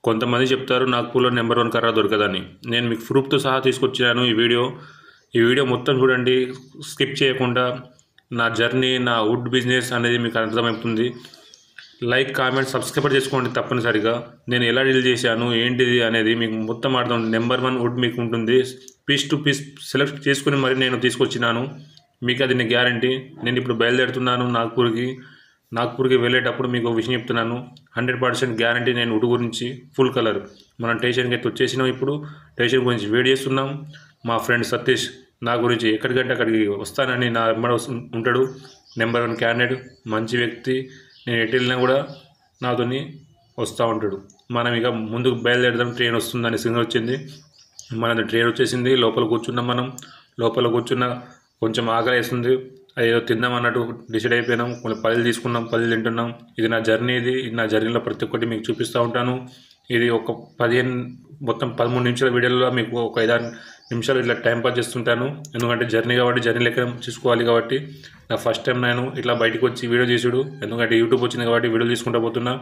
కొంతమంది చెప్తారు నాగ్పూర్లో నెంబర్ 1 కర్ర దొరకదని. నేను మీకు ప్రూఫ్‌తో సహా తీసుకొచ్చాను ఈ వీడియో మొత్తం చూడండి. స్కిప్ చేయకుండా నా జర్నీ, నా వుడ్ బిజినెస్ అనేది మీకు అర్థమవుతుంది. లైక్, కామెంట్, సబ్స్క్రైబ్ చేసుకోండి తప్పనిసరిగా. నేను ఎలా డీల్ చేశాను ఏంటిది అనేది మీకు మొత్తం అర్థం. నెంబర్ 1 వుడ్ మీకు ఉంటుంది. పీస్ టు పీస్ సెలెక్ట్ చేసుకుని మరి నేను తీసుకొచ్చినాను. మీకు అది నేను గ్యారంటీ. నేను ఇప్పుడు బయలుదేరుతున్నాను నాగ్పూర్కి వెళ్ళేటప్పుడు మీకు విషయం చెప్తున్నాను. 100% గ్యారంటీ. నేను వుడ్ గురించి ఫుల్ కలర్ మనం స్టేషన్కి అయితే వచ్చేసినాం. ఇప్పుడు స్టేషన్ గురించి వెయిట్ చేస్తున్నాం. మా ఫ్రెండ్ సతీష్ నా గురించి ఎక్కడికంటే అక్కడికి వస్తానని నా వెంబడి ఉంటాడు. నెంబర్ 1 క్యాండిడేట్, మంచి వ్యక్తి. నేను ఎటు వెళ్ళినా కూడా నాతోని వస్తూ ఉంటాడు. మనం ఇక ముందుకు బయలుదేరదాం. ట్రైన్ వస్తుందని సిగ్నల్ వచ్చింది. మన ట్రైన్ వచ్చేసింది. లోపల కూర్చున్నాం. మనం లోపల కూర్చున్న కొంచెం ఆకలి వేస్తుంది. అదేదో తిందాం అన్నట్టు డిసైడ్ అయిపోయినాం. కొన్ని పల్లీలు తీసుకున్నాం, పల్లీలు తింటున్నాం. ఇది నా జర్నీ. ఇది నా జర్నీలో ప్రతి ఒక్కటి మీకు చూపిస్తూ ఉంటాను. ఇది ఒక 13 నిమిషాల వీడియోలో మీకు ఒక 5-6 నిమిషాలు ఇట్లా టైం పాస్ చేస్తుంటాను. ఎందుకంటే జర్నీ కాబట్టి జర్నీ లెక్క చూసుకోవాలి. కాబట్టి నా ఫస్ట్ టైం నేను ఇట్లా బయటకు వచ్చి వీడియో చేసుడు. ఎందుకంటే యూట్యూబ్ వచ్చింది కాబట్టి వీడియో తీసుకుంటూ పోతున్నా.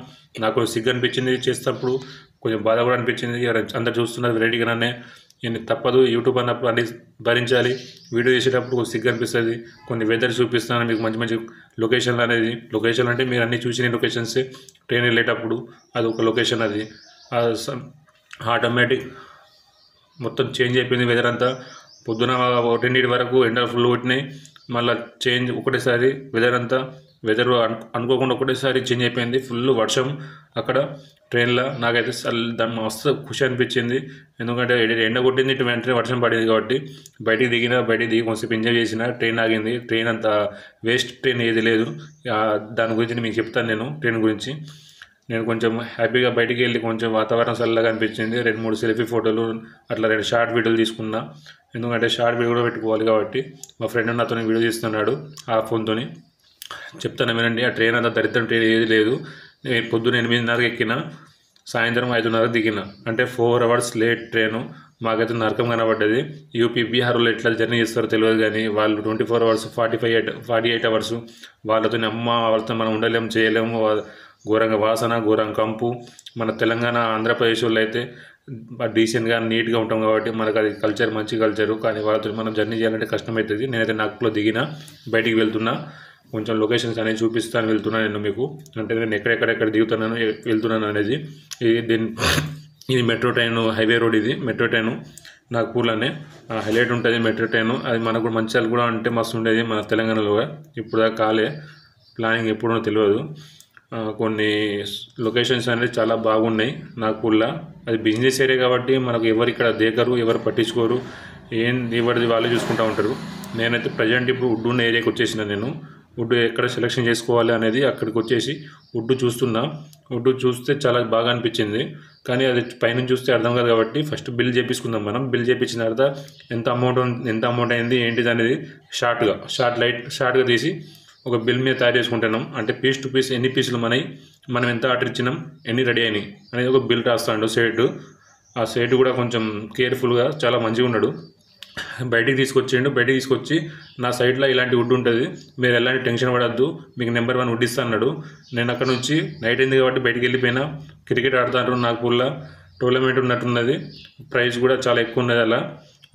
నాకు సిగ్గు అనిపించింది చేసేటప్పుడు, కొంచెం బాధ కూడా అనిపించింది. అందరు చూస్తున్నారు వెరైటీగానే. నేను తప్పదు, యూట్యూబ్ అన్నప్పుడు అన్ని భరించాలి. వీడియో చేసేటప్పుడు సిగ్గు అనిపిస్తుంది. కొన్ని వెదర్ చూపిస్తాను మీకు, మంచి మంచి లొకేషన్లు అనేది. లొకేషన్ అంటే మీరు అన్నీ చూసిన లొకేషన్సే. ట్రైన్ వెళ్ళేటప్పుడు అది ఒక లొకేషన్. అది ఆటోమేటిక్ మొత్తం చేంజ్ అయిపోయింది వెదర్ అంతా. పొద్దున 10 వరకు ఎండలు ఫుల్ కొట్టినాయి. మళ్ళీ చేంజ్ ఒకటేసారి వెదర్ అనుకోకుండా ఒకటేసారి చేంజ్ అయిపోయింది. ఫుల్ వర్షం అక్కడ ట్రైన్లో. నాకైతే దాన్ని మస్తు ఖుషి అనిపించింది. ఎందుకంటే ఎండ కొట్టింది, ఇటు వెంటనే వర్షం పడింది కాబట్టి బయటికి దిగి కొంచెం ఎంజాయ్ చేసిన. ట్రైన్ ఆగింది. ట్రైన్ అంత వేస్ట్ ట్రైన్ ఏది లేదు. దాని గురించి మీకు చెప్తాను. నేను ట్రైన్ గురించి నేను కొంచెం హ్యాపీగా బయటికి వెళ్ళి కొంచెం వాతావరణం చల్లగా అనిపించింది. 2-3 సెల్ఫీ ఫోటోలు అట్లా 2 షార్ట్ వీడియోలు తీసుకున్నా. ఎందుకంటే షార్ట్ వీడియో కూడా పెట్టుకోవాలి కాబట్టి. మా ఫ్రెండ్ నాతో వీడియో తీస్తున్నాడు ఆ ఫోన్తోని. చెప్తాను వినండి. ఆ ట్రైన్ అంతా దరిద్రం ట్రైన్ ఏది లేదు. నేను పొద్దున్న 8:30కి ఎక్కిన, సాయంత్రం 5:30కి దిగిన. అంటే 4 అవర్స్ లేట్ ట్రైను. మాకైతే నరకం కనబడ్డది. యూపీ, బీహార్లో ఎట్లా జర్నీ చేస్తారో తెలియదు కానీ వాళ్ళు 24 అవర్స్, 48 అవర్స్ వాళ్ళతో వాళ్ళతో మనం ఉండలేము, చేయలేము. ఘోరంగా వాసన, ఘోరంగా కంపు. మన తెలంగాణ, ఆంధ్రప్రదేశ్ వాళ్ళు అయితే డీసెంట్గా నీట్గా ఉంటాం కాబట్టి మనకు అది కల్చర్, మంచి కల్చరు. కానీ వాళ్ళతో మనం జర్నీ చేయాలంటే కష్టమవుతుంది. నేనైతే నాగ్పూర్లో దిగిన, బయటికి వెళ్తున్నా. కొంచెం లొకేషన్స్ అనేది చూపిస్తాను వెళ్తున్నాను నేను మీకు. అంటే నేను ఎక్కడెక్కడ వెళ్తున్నాను అనేది. ఇది మెట్రో ట్రైన్, హైవే రోడ్. ఇది మెట్రో ట్రైను నాగ్పూర్లోనే హైలైట్ ఉంటుంది మెట్రో ట్రైను. అది మనకు మంచిర్యాల కూడా అంటే మస్తు ఉండేది మన తెలంగాణలో. ఇప్పుడు దాకా కాలే, ప్లానింగ్ ఎప్పుడో తెలియదు. కొన్ని లొకేషన్స్ అనేది చాలా బాగున్నాయి నాగ్పూర్లో. అది బిజినెస్ ఏరియా కాబట్టి మనకు ఎవరు ఇక్కడ దేకరు, ఎవరు పట్టించుకోరు. ఎవరిది వాళ్ళే చూసుకుంటూ ఉంటారు. నేనైతే ప్రజెంట్ ఇప్పుడు వుడ్ ఉన్న ఏరియాకి వచ్చేసిన. నేను వుడ్ ఎక్కడ సెలెక్షన్ చేసుకోవాలి అనేది అక్కడికి వచ్చేసి వుడ్ చూస్తున్నా. వుడ్ చూస్తే చాలా బాగా అనిపించింది. కానీ అది పైనుంచి చూస్తే అర్థం కాదు కాబట్టి ఫస్ట్ బిల్ చేయించుకుందాం. మనం బిల్ చేయించిన తర్వాత ఎంత అమౌంట్ అయింది ఏంటిది అనేది షార్ట్గా తీసి ఒక బిల్ మీద తయారు చేసుకుంటున్నాం. అంటే పీస్ టు పీస్ ఎన్ని పీసులు మనం ఎంత ఆర్డర్ ఇచ్చినాం, ఎన్ని రెడీ అయినాయి అనేది ఒక బిల్ రాస్తాడు సేటు. ఆ సేటు కూడా కొంచెం కేర్ఫుల్గా చాలా మంచిగా ఉన్నాడు. బయటికి తీసుకొచ్చి నా సైడ్లో ఇలాంటి వుడ్ ఉంటుంది, మీరు ఎలాంటి టెన్షన్ పడద్దు, మీకు నెంబర్ 1 వుడ్ ఇస్తా అన్నాడు. నేను అక్కడ నుంచి నైట్ అయింది కాబట్టి బయటికి వెళ్ళిపోయినా. క్రికెట్ ఆడుతారు నాగ్పూర్లో, టోర్నమెంట్ ఉన్నట్టున్నది. ప్రైస్ కూడా చాలా ఎక్కువ ఉన్నది. అలా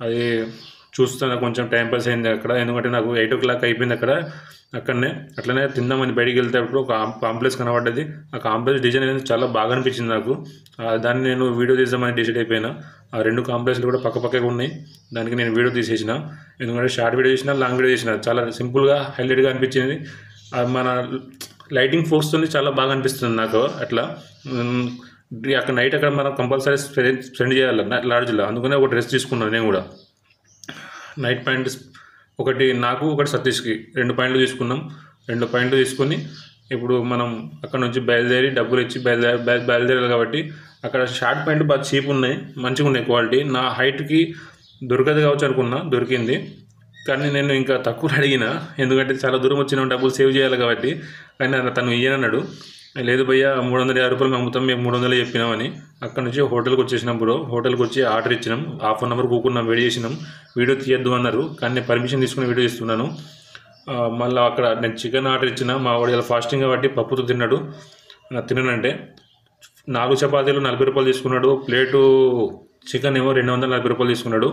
అది చూస్తున్నా. కొంచెం టైంపాస్ అయింది అక్కడ. ఎందుకంటే నాకు 8 o'clock అయిపోయింది అక్కడనే. అట్లనే తిందామని బయటికి వెళ్తేటప్పుడు ఒక కాంప్లెక్స్ కనబడ్డది. ఆ కాంప్లెక్స్ డిజైన్ అనేది చాలా బాగా అనిపించింది నాకు. దాన్ని నేను వీడియో తీద్దామని డిసైడ్ అయిపోయినా. ఆ 2 కాంప్లెక్స్లు కూడా పక్కపక్కగా ఉన్నాయి. దానికి నేను వీడియో తీసేసిన. ఎందుకంటే షార్ట్ వీడియో చేసిన, లాంగ్ వీడియో చేసిన. చాలా సింపుల్గా హైలైట్గా అనిపించింది. మన లైటింగ్ ఫోర్స్తో చాలా బాగా అనిపిస్తుంది నాకు. అట్లా అక్కడ నైట్ అక్కడ మనం కంపల్సరీ స్పెండ్ చేయాలి లాడ్జ్లో. అందుకనే ఒక డ్రెస్ తీసుకున్నాను నేను కూడా. నైట్ ప్యాంట్ ఒకటి నాకు, ఒకటి సతీష్కి 2 ప్యాంట్లు తీసుకున్నాం. 2 ప్యాంట్లు తీసుకొని ఇప్పుడు మనం అక్కడ నుంచి బయలుదేరి డబ్బులు ఇచ్చి బయలుదేరాలి కాబట్టి అక్కడ షార్ట్ ప్యాంట్లు బాగా చీప్ ఉన్నాయి, మంచిగా ఉన్నాయి క్వాలిటీ. నా హైట్కి దొరకదు కావచ్చు అనుకున్నా, దొరికింది. కానీ నేను ఇంకా తక్కువ అడిగిన, ఎందుకంటే చాలా దూరం వచ్చిన డబ్బులు సేవ్ చేయాలి కాబట్టి. కానీ తను ఇయ్యనన్నాడు. లేదు భయ్యా 350 రూపాయలు అమ్ముతాం, మేము 300 చెప్పినామని. అక్కడ నుంచి హోటల్కి వచ్చేసినప్పుడు హోటల్కి వచ్చి ఆర్డర్ ఇచ్చినాం. 1/2 hour కూకున్నాం, వెయిట్ చేసినాం. వీడియో తీయద్దు అన్నారు కానీ నేను పర్మిషన్ తీసుకుని వీడియో తీస్తున్నాను. మళ్ళీ అక్కడ నేను చికెన్ ఆర్డర్ ఇచ్చిన. మా వాడు ఇలా ఫాస్టింగ్ కాబట్టి పప్పుతో తిన్నాడు. తిననంటే 4 చపాతీలు 40 రూపాయలు తీసుకున్నాడు. ప్లేటు చికెన్ ఏమో 240 రూపాయలు తీసుకున్నాడు.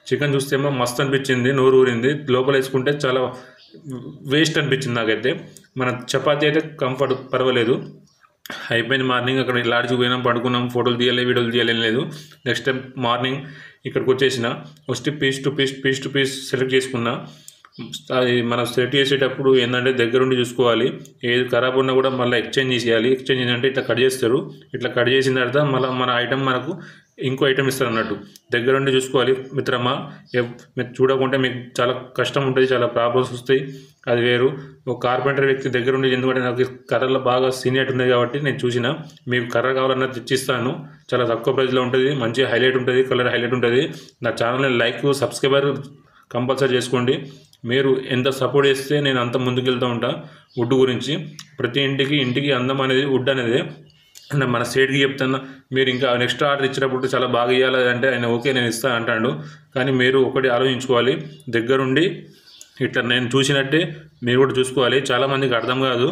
చికెన్ చూస్తేమో మస్తు అనిపించింది, నోరు ఊరింది. లోపల వేసుకుంటే చాలా వేస్ట్ అనిపించింది నాకైతే. మన చపాతీ అయితే కంఫర్ట్ పర్వాలేదు. అయిపోయింది. మార్నింగ్ అక్కడ లాడ్జ్కి పోయినాం, పడుకున్నాం, ఫోటోలు తీయాలి, వీడియోలు తీయాలి లేదు. నెక్స్ట్ టైం మార్నింగ్ ఇక్కడికి వచ్చేసిన first piece to piece select చేసుకున్నా. అది మనం సెలెక్ట్ చేసేటప్పుడు ఏంటంటే దగ్గరుండి చూసుకోవాలి. ఏది ఖరాబ్ ఉన్నా కూడా మళ్ళీ ఎక్స్చేంజ్ చేసేయాలి. ఎక్స్చేంజ్ అంటే ఇట్లా కట్ చేస్తారు. ఇట్లా కట్ చేసిన తర్వాత మళ్ళీ మన ఐటమ్ మనకు ఇంకో ఐటమ్ ఇస్తారు అన్నట్టు. దగ్గరుండి చూసుకోవాలి మిత్రమా. మీరు చూడకుంటే మీకు చాలా కష్టం ఉంటుంది, చాలా ప్రాబ్లమ్స్ వస్తాయి. అది వేరు. ఒక కార్పెంటర్ వ్యక్తి దగ్గరుండి, ఎందుకంటే నాకు కర్రలో బాగా సీనియర్ ఉంది కాబట్టి నేను చూసిన. మీకు కర్ర కావాలన్నా తెచ్చిస్తాను. చాలా తక్కువ ప్రైస్లో ఉంటుంది, మంచి హైలైట్ ఉంటుంది, కలర్ హైలైట్ ఉంటుంది. నా ఛానల్ని లైక్ సబ్స్క్రైబర్ కంపల్సరీ చేసుకోండి. మీరు ఎంత సపోర్ట్ చేస్తే నేను అంత ముందుకు వెళ్తూ ఉంటా. వుడ్ గురించి ప్రతి ఇంటికి అందం అనేది వుడ్ అనేది. అంటే మన సేట్కి చెప్తాను, మీరు ఇంకా నెక్స్ట్ ఆర్డర్ ఇచ్చినప్పుడు చాలా బాగా ఇవ్వాలి అంటే ఆయన ఓకే నేను ఇస్తాను అంటాడు. కానీ మీరు ఒకటి ఆలోచించుకోవాలి, దగ్గరుండి ఇట్లా నేను చూసినట్టే మీరు కూడా చూసుకోవాలి. చాలామందికి అర్థం కాదు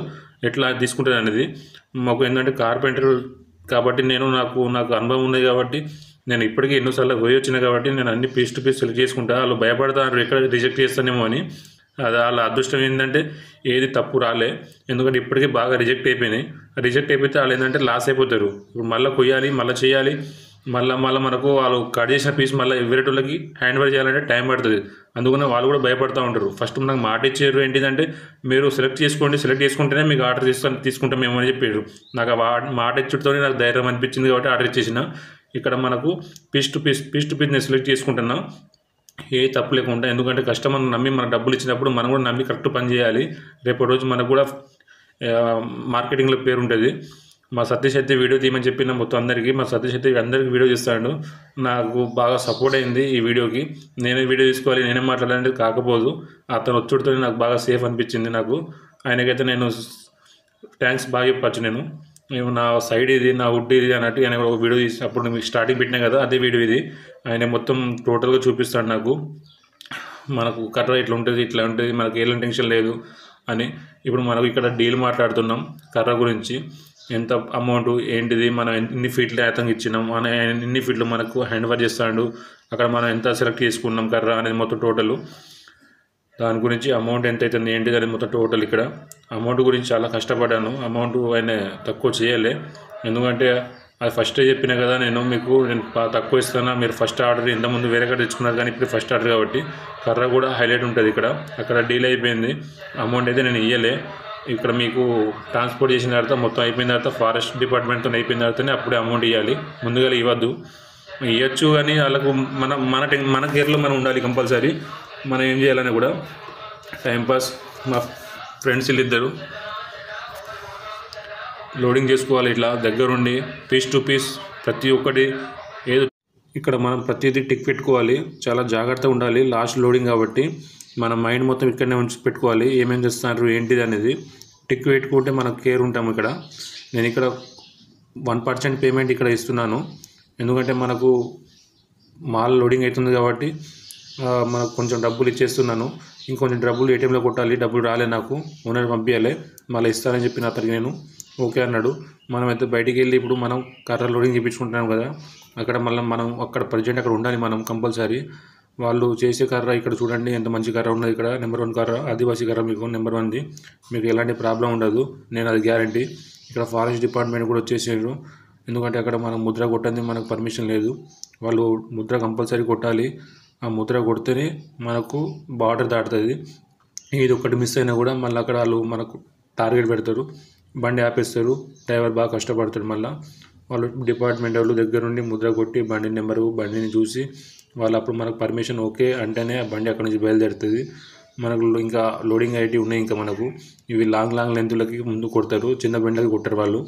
ఎట్లా తీసుకుంటారు అనేది. మాకు ఏంటంటే కార్పెంటర్ కాబట్టి నాకు అనుభవం ఉంది కాబట్టి నేను ఇప్పటికీ ఎన్నోసార్లు పోయి వచ్చినా కాబట్టి నేను అన్ని పీస్ టు పీస్ సెలెక్ట్ చేసుకుంటా. వాళ్ళు భయపడతారు ఎక్కడ రిజెక్ట్ చేస్తానేమో అని. అది వాళ్ళ అదృష్టం ఏంటంటే ఏది తప్పు రాలే. ఎందుకంటే ఇప్పటికీ బాగా రిజెక్ట్ అయిపోయినాయి. రిజెక్ట్ అయిపోతే వాళ్ళు ఏంటంటే లాస్ అయిపోతారు. ఇప్పుడు మళ్ళీ కొయ్యాలి, మళ్ళీ చేయాలి, మళ్ళీ మనకు వాళ్ళు కట్ చేసిన పీస్ మళ్ళీ వేరేటోళ్ళకి హ్యాండ్ ఓవర్ చేయాలంటే టైం పడుతుంది. అందుకని వాళ్ళు కూడా భయపడుతూ ఉంటారు. ఫస్ట్ నాకు మాట ఇచ్చారు ఏంటిదంటే మీరు సెలెక్ట్ చేసుకుంటేనే మీకు ఆర్డర్ తీసుకుంటామేమో అని చెప్పారు. నాకు ఆ మాట ఇచ్చుడితోనే నాకు ధైర్యం అనిపించింది కాబట్టి ఆర్డర్ ఇచ్చేసిన. ఇక్కడ మనకు పీస్ టు పీస్ నేను సెలెక్ట్ చేసుకుంటున్నా ఏ తప్పు లేకుండా. ఎందుకంటే కస్టమర్ నమ్మి మన డబ్బులు ఇచ్చినప్పుడు మనం కూడా నమ్మి కరెక్ట్ పని చేయాలి. రేపటి రోజు మనకు కూడా మార్కెటింగ్లో పేరు ఉంటుంది. మా సతీష్ అయితే వీడియో తీయమని చెప్పిన మొత్తం అందరికీ. మా సతీష్ అయితే అందరికీ వీడియో తీస్తాడు. నాకు బాగా సపోర్ట్ అయింది ఈ వీడియోకి. నేనే వీడియో తీసుకోవాలి, నేనే మాట్లాడాలంటే కాకపోదు. అతను వచ్చుడితో నాకు బాగా సేఫ్ అనిపించింది. ఆయనకైతే నేను థ్యాంక్స్ బాగా చెప్పచ్చు. నేను నా సైడ్ ఇది, నా వుడ్ ఇది అన్నట్టు ఆయన ఒక వీడియో తీసి అప్పుడు మీకు స్టార్టింగ్ పెట్టినా కదా అదే వీడియో ఇది. ఆయన మొత్తం టోటల్గా చూపిస్తాడు నాకు. మనకు కర్ర ఇట్లా ఉంటుంది, మనకు ఏం టెన్షన్ లేదు అని. ఇప్పుడు మనకు ఇక్కడ డీల్ మాట్లాడుతున్నాం కర్ర గురించి. ఎంత అమౌంట్ ఏంటిది, మనం ఎన్ని ఫీట్లు అతనికి ఇచ్చినాం, మన ఎన్ని ఫీట్లు మనకు హ్యాండ్ ఓవర్ చేస్తాడు, అక్కడ మనం ఎంత సెలెక్ట్ చేసుకున్నాం కర్ర అనేది మొత్తం టోటల్. దాని గురించి అమౌంట్ ఎంత అవుతుంది ఏంటిది అనేది మొత్తం టోటల్. ఇక్కడ అమౌంట్ గురించి చాలా కష్టపడ్డాను. అమౌంట్ ఆయన తక్కువ చేయలే. ఎందుకంటే అది ఫస్టే చెప్పినా కదా నేను తక్కువ ఇస్తాను. మీరు ఫస్ట్ ఆర్డర్ ఇంతకుముందు వేరే కడ తెచ్చుకున్నారు కానీ ఇప్పుడు ఫస్ట్ ఆర్డర్ కాబట్టి కర్ర కూడా హైలైట్ ఉంటుంది. అక్కడ డీల్ అయిపోయింది. అమౌంట్ అయితే నేను ఇవ్వలే. ఇక్కడ మీకు ట్రాన్స్పోర్ట్ చేసిన తర్వాత మొత్తం అయిపోయిన తర్వాత ఫారెస్ట్ డిపార్ట్మెంట్తో అయిపోయిన తర్వాతనే అప్పుడే అమౌంట్ ఇవ్వాలి. ముందుగా ఇవ్వద్దు. ఇవ్వచ్చు కానీ వాళ్ళకు మన కేర్లో మనం ఉండాలి కంపల్సరీ. మనం ఏం చేయాలని కూడా టైంపాస్. మా ఫ్రెండ్స్ వీళ్ళిద్దరు లోడింగ్ చేసుకోవాలి. ఇట్లా దగ్గరుండి పీస్ టు పీస్ ప్రతి ఒక్కటి ఏదో ఇక్కడ మనం ప్రతిదీ టిక్ పెట్టుకోవాలి. చాలా జాగ్రత్తగా ఉండాలి. లాస్ట్ లోడింగ్ కాబట్టి మన మైండ్ మొత్తం ఇక్కడనే ఉంచి పెట్టుకోవాలి. ఏమేం చేస్తున్నారు ఏంటిది అనేది టిక్ పెట్టుకుంటే మనకు కేర్ ఉంటాము. నేను ఇక్కడ 1% పేమెంట్ ఇక్కడ ఇస్తున్నాను. ఎందుకంటే మనకు మాల్ లోడింగ్ అవుతుంది కాబట్టి మనకు కొంచెం డబ్బులు ఇచ్చేస్తున్నాను. ఇంకొంచెం డబ్బులు ఏటీఎంలో కొట్టాలి. డబ్బులు రాలే, నాకు ఓనర్ పంపించాలి. మళ్ళీ ఇస్తానని చెప్పిన అతనికి నేను ఓకే అన్నాడు. మనమైతే బయటికి వెళ్ళి ఇప్పుడు మనం కర్ర లోడింగ్ చేయించుకుంటున్నాం కదా, అక్కడ మనం ప్రజెంట్ అక్కడ ఉండాలి మనం కంపల్సరీ. వాళ్ళు చేసే కర్ర ఇక్కడ చూడండి ఎంత మంచి కర్ర ఉన్నది. ఇక్కడ నెంబర్ 1 కర్ర, ఆదివాసీ కర్ర మీకు నెంబర్ 1ది. మీకు ఎలాంటి ప్రాబ్లం ఉండదు, నేను అది గ్యారంటీ. ఇక్కడ ఫారెస్ట్ డిపార్ట్మెంట్ కూడా వచ్చేసారు. ఎందుకంటే అక్కడ మనం ముద్ర కొట్టండి, మనకు పర్మిషన్ లేదు. వాళ్ళు ముద్ర కంపల్సరీ కొట్టాలి. ఆ ముద్ర కొడితేనే మనకు బార్డర్ దాటుతుంది. ఇది ఒకటి మిస్ అయినా కూడా మళ్ళీ అక్కడ వాళ్ళు మనకు టార్గెట్ పెడతారు, బండి ఆపేస్తారు. డ్రైవర్ బాగా కష్టపడతాడు. మళ్ళీ వాళ్ళు డిపార్ట్మెంట్ వాళ్ళు దగ్గరుండి ముద్ర కొట్టి బండి నెంబరు బండిని చూసి వాళ్ళు అప్పుడు మనకు పర్మిషన్ ఓకే అంటేనే ఆ బండి అక్కడ నుంచి బయలుదేరుతుంది. మనకు ఇంకా లోడింగ్ ఐటీ ఉన్నాయి. ఇంకా మనకు ఇవి లాంగ్ లెంతులకి ముందు కొడతారు, చిన్న బండ్లకి కొట్టరు వాళ్ళు.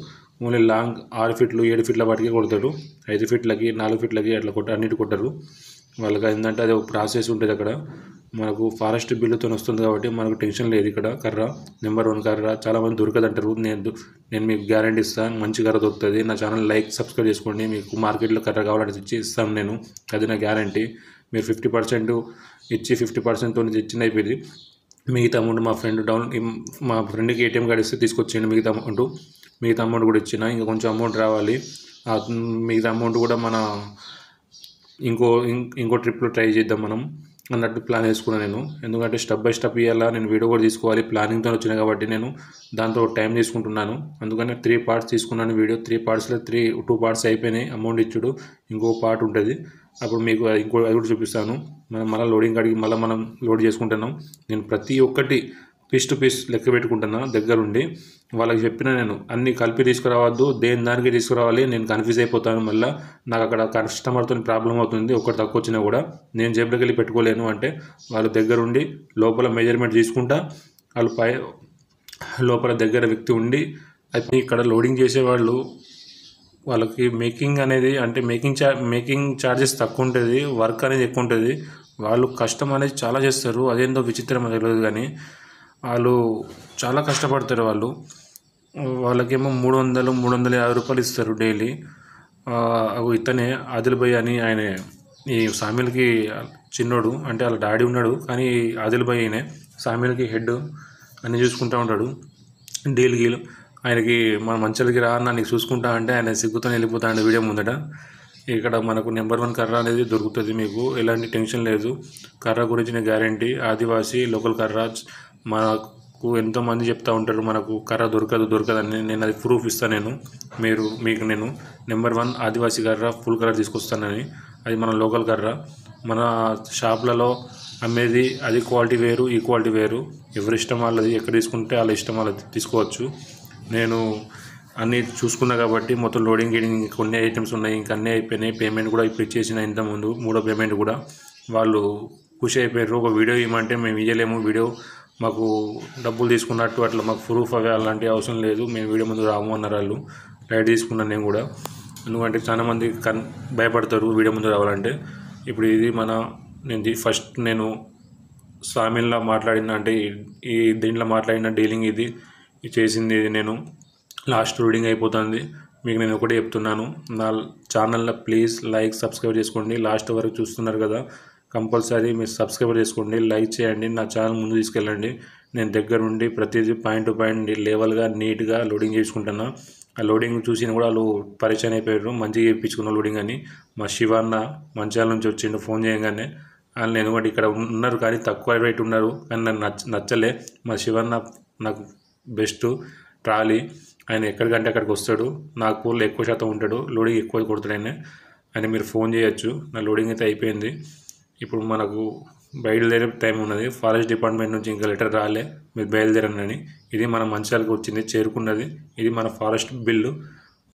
ఓన్లీ లాంగ్ 6 ఫీట్లు 7 ఫీట్ల వాటికి కొడతారు. 5 ఫీట్లకి 4 ఫీట్లకి అట్లా అన్నిటి కొట్టరు. వాళ్ళకి ఏంటంటే అది ఒక ప్రాసెస్ ఉంటుంది. అక్కడ మనకు ఫారెస్ట్ బిల్లుతో వస్తుంది కాబట్టి మనకు టెన్షన్ లేదు. ఇక్కడ కర్ర నెంబర్ 1 కర్ర చాలామంది దొరకదు అంటారు. నేను మీకు గ్యారంటీ ఇస్తాను, మంచి కర్ర దొరుకుతుంది. నా ఛానల్ లైక్ సబ్స్క్రైబ్ చేసుకోండి. మీకు మార్కెట్లో కర్ర కావాలంటే ఇస్తాను నేను, అది నా గ్యారంటీ. మీరు 50% ఇచ్చి 50%తో ఇచ్చింది అయిపోయింది. మిగతా అమౌంట్ మా ఫ్రెండ్కి ఏటీఎం కార్డు ఇస్తే తీసుకొచ్చేయండి. మిగతా అమౌంట్ మిగతా అమౌంట్ కూడా ఇచ్చిన, ఇంకా కొంచెం అమౌంట్ రావాలి. మిగతా అమౌంట్ కూడా మన ఇంకో ట్రిప్లో ట్రై చేద్దాం మనం అన్నట్టు ప్లాన్ వేసుకున్నాను నేను. ఎందుకంటే స్టెప్ బై స్టెప్ ఇవ్వాలా, నేను వీడియో కూడా తీసుకోవాలి, ప్లానింగ్తో వచ్చిన కాబట్టి నేను దాంతో టైం తీసుకుంటున్నాను. అందుకని 3 పార్ట్స్ తీసుకున్నాను వీడియో. 3 పార్ట్స్లో 2 పార్ట్స్ అయిపోయినాయి, అమౌంట్ ఇచ్చుడు. ఇంకో పార్ట్ ఉంటుంది, అప్పుడు మీకు అది కూడా చూపిస్తాను. మళ్ళీ లోడింగ్ కాడికి మనం లోడ్ చేసుకుంటున్నాం. నేను ప్రతి ఒక్కటి పీస్ టు పీస్ లెక్క పెట్టుకుంటున్నా దగ్గరుండి. వాళ్ళకి చెప్పిన నేను అన్నీ కలిపి తీసుకురావద్దు, దానికి తీసుకురావాలి, నేను కన్ఫ్యూజ్ అయిపోతాను. మళ్ళీ నాకు అక్కడ కస్టమర్తో ప్రాబ్లం అవుతుంది, ఒకటి తక్కువ వచ్చినా కూడా నేను జేబులోకి వెళ్ళి పెట్టుకోలేను. అంటే వాళ్ళు దగ్గరుండి లోపల మెజర్మెంట్ తీసుకుంటా, వాళ్ళు లోపల దగ్గర వ్యక్తి ఉండి. అయితే ఇక్కడ లోడింగ్ చేసేవాళ్ళు వాళ్ళకి మేకింగ్ అనేది, అంటే మేకింగ్ ఛార్జెస్ తక్కువ ఉంటుంది, వర్క్ అనేది ఎక్కువ ఉంటుంది. వాళ్ళు కష్టం అనేది చాలా చేస్తారు, అదేందో విచిత్రం తెలియదు కానీ వాళ్ళు చాలా కష్టపడతారు. వాళ్ళకేమో 350 రూపాయలు ఇస్తారు డైలీ. ఇతనే ఆదిల్ భాయ్ అని, ఆయన ఈ సామిల్కి చిన్నోడు, అంటే వాళ్ళ డాడీ ఉన్నాడు కానీ ఆదిల్ భాయ్ అయినే సామిల్కి హెడ్ అన్నీ చూసుకుంటూ ఉంటాడు డైలీ. ఆయనకి మన మంచాలకి రా అన్న నీకు చూసుకుంటా అంటే ఆయన సిగ్గుతో వెళ్ళిపోతాడు వీడియో ముందట. ఇక్కడ మనకు నెంబర్ 1 కర్ర అనేది దొరుకుతుంది, మీకు ఎలాంటి టెన్షన్ లేదు. కర్ర గురించిన గ్యారంటీ, ఆదివాసీ లోకల్ కర్ర. మనకు ఎంతోమంది చెప్తూ ఉంటారు మనకు కర్ర దొరకదని, నేను అది ప్రూఫ్ ఇస్తాను. మీకు నేను నెంబర్ 1 ఆదివాసీ కర్ర ఫుల్ కలర్ తీసుకొస్తానని. అది మన లోకల్ కర్ర. మన షాప్లలో అమ్మేది అది క్వాలిటీ వేరు, ఈ క్వాలిటీ వేరు. ఎవరి ఇష్టం వాళ్ళది, ఎక్కడ తీసుకుంటే వాళ్ళ ఇష్టం వాళ్ళది తీసుకోవచ్చు. నేను అన్నీ చూసుకున్నా కాబట్టి మొత్తం లోడింగ్ కొన్ని ఐటమ్స్ ఉన్నాయి, ఇంకా అన్నీ అయిపోయినాయి. పేమెంట్ కూడా ఇప్పుడు ఇచ్చేసిన, ఇంతకుముందు 3వ పేమెంట్ కూడా. వాళ్ళు ఖుషి అయిపోయారు. ఒక వీడియో ఇవ్వమంటే మేము ఇవ్వలేము, వీడియో మాకు డబ్బులు తీసుకున్నట్టు అట్లా మాకు ప్రూఫ్ అవి అలాంటి అవసరం లేదు, మేము వీడియో ముందు రాము అన్నారు వాళ్ళు. లైట్ తీసుకున్నాను నేను కూడా, ఎందుకంటే చాలామంది భయపడతారు వీడియో ముందు రావాలంటే. ఇప్పుడు ఇది ఫస్ట్ నేను సామిల్లా మాట్లాడిన, అంటే ఈ దీంట్లో మాట్లాడిన డీలింగ్ ఇది చేసింది ఇది నేను. లాస్ట్ లోడింగ్ అయిపోతుంది. మీకు నేను ఒకటే చెప్తున్నాను, నా ఛానల్లో ప్లీజ్ లైక్ సబ్స్క్రైబ్ చేసుకోండి. లాస్ట్ వరకు చూస్తున్నారు కదా, కంపల్సరీ మీరు సబ్స్క్రైబ్ చేసుకోండి, లైక్ చేయండి, నా ఛానల్ ముందు తీసుకెళ్ళండి. నేను దగ్గరుండి ప్రతిదీ పాయింట్ టు పాయింట్ లేవల్గా నీట్గా లోడింగ్ చేసుకుంటున్నా. ఆ లోడింగ్ చూసిన కూడా వాళ్ళు పరిచయం అయిపోయారు, మంచిగా చేయించుకున్న లోడింగ్ అని. మా శివన్న మంచాల నుంచి వచ్చిండు ఫోన్ చేయగానే. వాళ్ళు ఎందుకంటే ఇక్కడ ఉన్నారు కానీ తక్కువ రేట్ ఉన్నారు, కానీ నాకు నచ్చలే. మా శివన్న నాకు బెస్ట్ ట్రాలీ, ఆయన ఎక్కడికంటే అక్కడికి వస్తాడు, నాకు పూలు ఎక్కువ శాతం ఉంటాడు, లోడింగ్ ఎక్కువ కొడతాడు ఆయన మీరు ఫోన్ చేయొచ్చు. నా లోడింగ్ అయితే అయిపోయింది. ఇప్పుడు మనకు బయలుదేరే టైం ఉన్నది. ఫారెస్ట్ డిపార్ట్మెంట్ నుంచి ఇంకా లెటర్ రాలే మీరు బయలుదేరనని. ఇది మన మంచాలకు వచ్చింది, చేరుకున్నది. ఇది మన ఫారెస్ట్ బిల్లు.